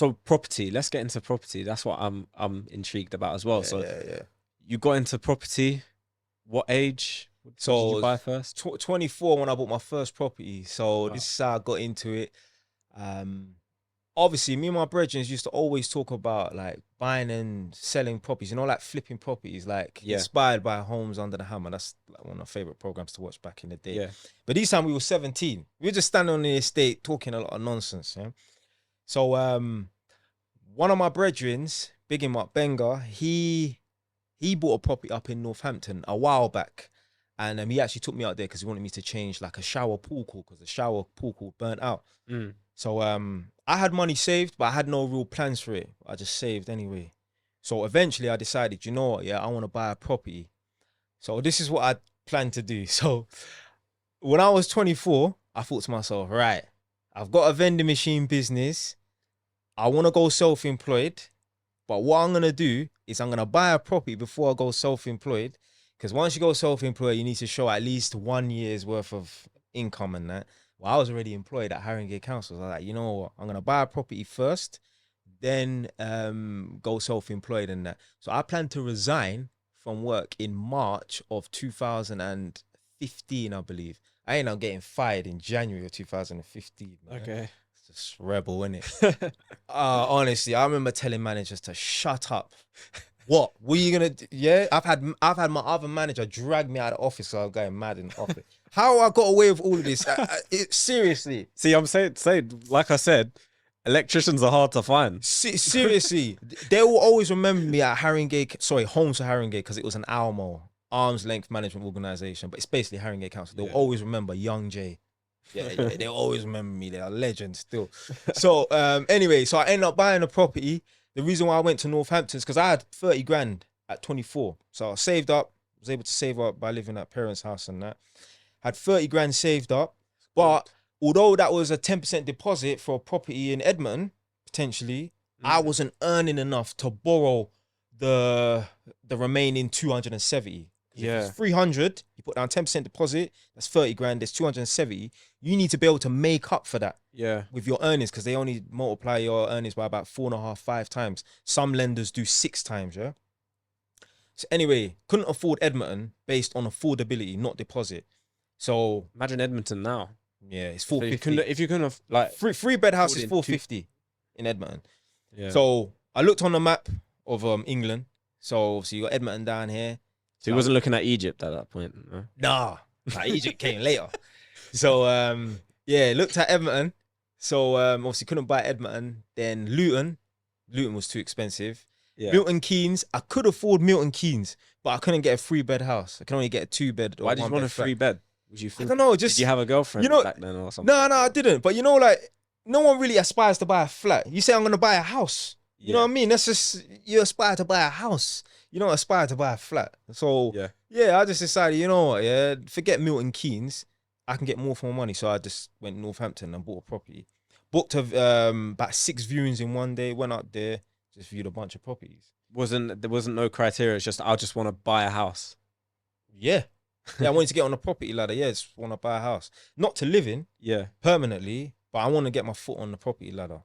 So property, let's get into property. That's what I'm intrigued about as well. Yeah. You got into property, what age? So What did you buy first? 24 when I bought my first property. So this is how I got into it. Obviously, me and my brethren used to always talk about like buying and selling properties, like flipping properties, like inspired by Homes Under the Hammer. That's like one of my favorite programs to watch back in the day. Yeah. But this time we were 17. We were just standing on the estate talking a lot of nonsense. Yeah? So one of my brethrens, big him up, Benga, he bought a property up in Northampton a while back. And he actually took me out there because he wanted me to change like a shower pool call because the shower pool call burnt out. So I had money saved, but I had no real plans for it. I just saved anyway. So eventually I decided, you know what? Yeah, I want to buy a property. So this is what I planned to do. So when I was 24, I thought to myself, right, I've got a vending machine business. I want to go self-employed. But what I'm going to do is I'm going to buy a property before I go self-employed. Because once you go self-employed, you need to show at least 1 year's worth of income and that. Well, I was already employed at Haringey Council. So I was like, you know what? I'm going to buy a property first, then go self-employed and that. So I plan to resign from work in March of 2015, I believe. I ended up getting fired in January of 2015. Man. Okay. It's just rebel, innit? Honestly, I remember telling managers to shut up. What are you gonna do? Yeah, I've had my other manager drag me out of the office, so I'm going mad in the office. How I got away with all of this? Seriously. See, I'm saying, like I said, electricians are hard to find. Seriously, they will always remember me at Homes for Haringey, because it was an ALMO, Arm's Length Management Organisation, but it's basically Haringey Council. They'll always remember Young J. Yeah, they'll always remember me. They're legends still. So anyway, so I ended up buying a property. The reason why I went to Northampton is because I had 30 grand at 24. So I saved up, was able to save up by living at parents' house and that. Had 30 grand saved up. But although that was a 10% deposit for a property in Edmonton, potentially, I wasn't earning enough to borrow the remaining 270. Yeah. If it's 300, you put down 10% deposit, that's 30 grand, there's 270. You need to be able to make up for that. Yeah. With your earnings, because they only multiply your earnings by about 4.5, 5 times. Some lenders do 6 times, yeah? So anyway, couldn't afford Edmonton based on affordability, not deposit. So imagine Edmonton now. Yeah, it's 450. If you couldn't have like three bed house is 450 in Edmonton. Yeah. So I looked on the map of England. So you got Edmonton down here. So he wasn't looking at Egypt at that point. No? Nah, Egypt came later. So yeah, looked at Edmonton. So obviously couldn't buy Edmonton. Then Luton was too expensive. Yeah. Milton Keynes, I could afford Milton Keynes, but I couldn't get a 3-bed house. I can only get a 2-bed. Why did you want a 3-bed? Was you? I don't know. Just did you have a girlfriend back then or something? No, I didn't. But like no one really aspires to buy a flat. You say I'm gonna buy a house. You know what I mean? That's just, you aspire to buy a house. You don't aspire to buy a flat. So yeah, I just decided, you know what? Yeah, forget Milton Keynes. I can get more for my money. So I just went to Northampton and bought a property. Booked about 6 viewings in one day. Went up there, just viewed a bunch of properties. There wasn't no criteria. It's just I just want to buy a house. Yeah, I wanted to get on the property ladder. Yeah, just want to buy a house, not to live in. Yeah, permanently, but I want to get my foot on the property ladder.